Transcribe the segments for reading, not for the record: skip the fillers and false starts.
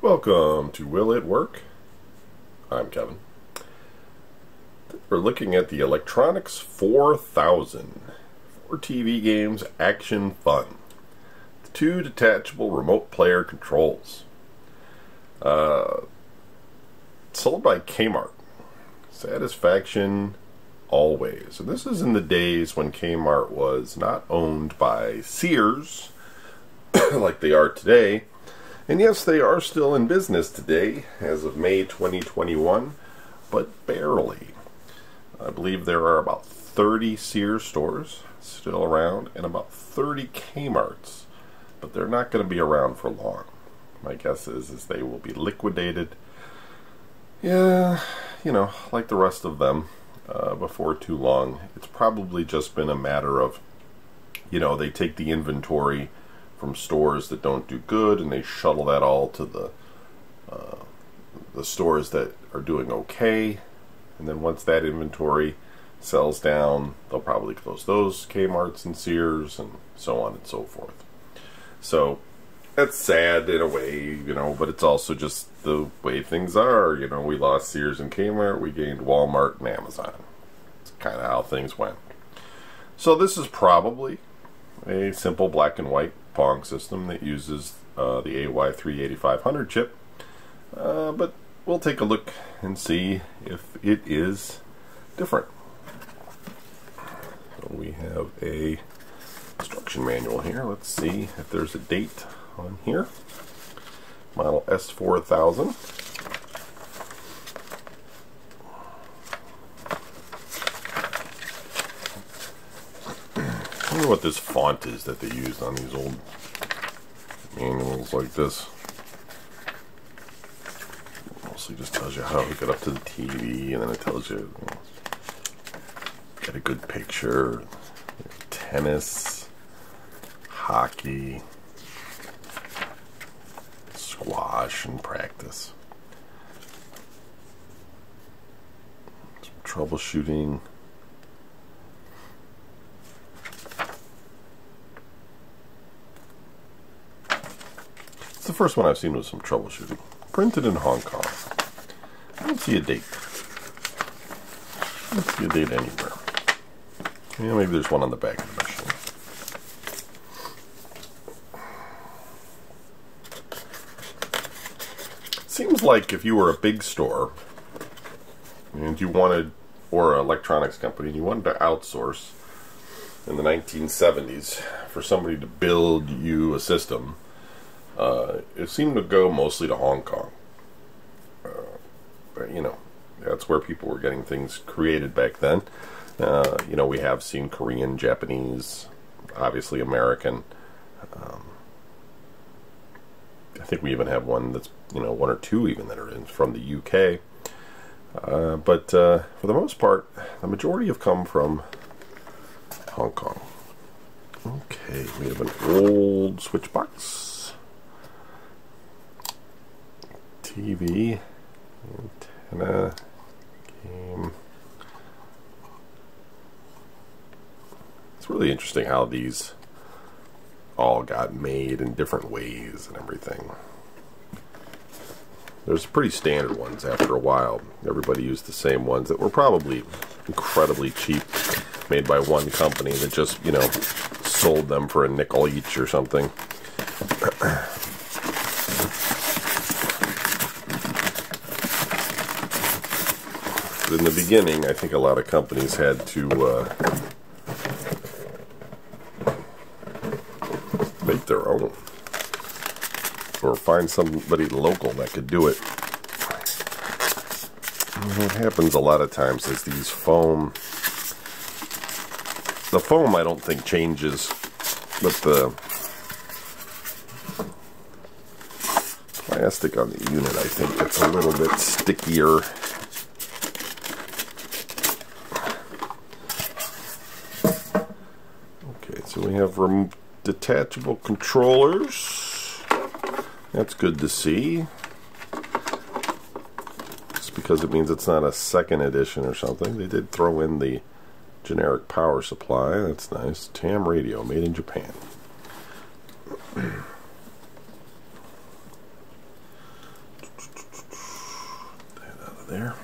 Welcome to Will It Work? I'm Kevin. We're looking at the Electronics 4000 for TV games, action, fun. The 2 detachable remote player controls. Sold by K-Mart. Satisfaction always. And this is in the days when K-Mart was not owned by Sears like they are today. And yes, they are still in business today, as of May 2021, but barely. I believe there are about 30 Sears stores still around, and about 30 K-Marts, but they're not going to be around for long. My guess is they will be liquidated, yeah, you know, like the rest of them, before too long. It's probably just been a matter of, you know, they take the inventory from stores that don't do good, and they shuttle that all to the stores that are doing okay. And then once that inventory sells down, they'll probably close those Kmarts and Sears and so on and so forth. So that's sad in a way, you know, but it's also just the way things are. You know, we lost Sears and Kmart, we gained Walmart and Amazon. It's kind of how things went. So this is probably a simple black and white Pong system that uses the AY38500 chip, but we'll take a look and see if it is different. So we have a instruction manual here. Let's see if there's a date on here. Model S4000. I wonder what this font is that they used on these old manuals like this. Mostly just tells you how to hook it up to the TV, and then it tells you, get a good picture. Tennis, hockey, squash, and practice. Some troubleshooting. It's the first one I've seen with some troubleshooting. Printed in Hong Kong. I don't see a date. I don't see a date anywhere. Yeah, maybe there's one on the back of the machine. Seems like if you were a big store and you wanted, or an electronics company, and you wanted to outsource in the 1970s for somebody to build you a system, it seemed to go mostly to Hong Kong. But, you know, that's where people were getting things created back then. You know, we have seen Korean, Japanese, obviously American. I think we even have one that's, you know, one or two even that are from the UK. But for the most part, the majority have come from Hong Kong. Okay, we have an old switch box. TV, antenna, game. It's really interesting how these all got made in different ways and everything. There's pretty standard ones after a while. Everybody used the same ones that were probably incredibly cheap, made by one company that just, you know, sold them for a nickel each or something. In the beginning, I think a lot of companies had to make their own, or find somebody local that could do it. And what happens a lot of times is the foam I don't think changes, but the plastic on the unit I think gets a little bit stickier. So we have detachable controllers. That's good to see. Just because it means it's not a second edition or something. They did throw in the generic power supply. That's nice. TAM radio, made in Japan. there.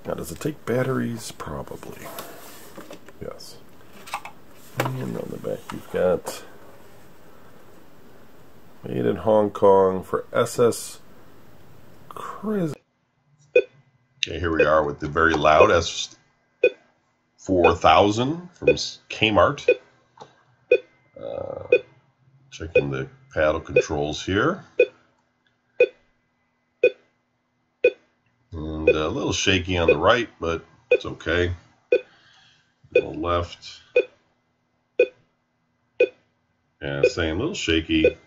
Now, does it take batteries? Probably. Yes. And on the back, you've got made in Hong Kong for SS Chris. Okay, here we are with the very loud S4000 from K-Mart. Checking the paddle controls here. And a little shaky on the right, but it's okay. On the left. Yeah, same, a little shaky,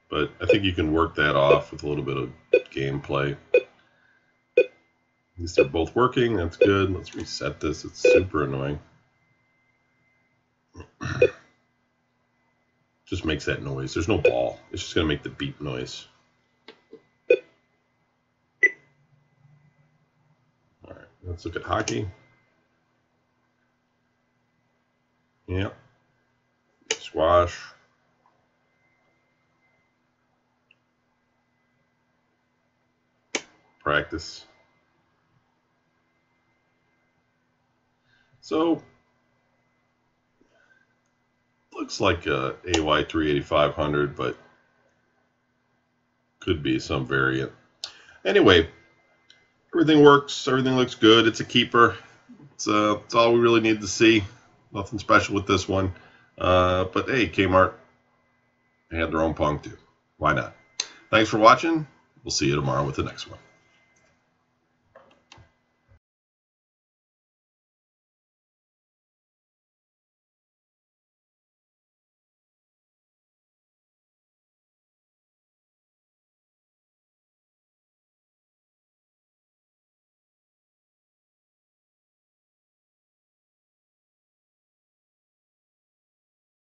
but I think you can work that off with a little bit of gameplay. At least they're both working, that's good. Let's reset this, it's super annoying. Just makes that noise. There's no ball. It's just going to make the beep noise. Alright, let's look at hockey. Yep. Squash. Practice. So, looks like a AY38500, but could be some variant. Anyway, everything works. Everything looks good. It's a keeper. It's all we really need to see. Nothing special with this one. But hey, K-Mart, they have their own Pong too. Why not? Thanks for watching. We'll see you tomorrow with the next one.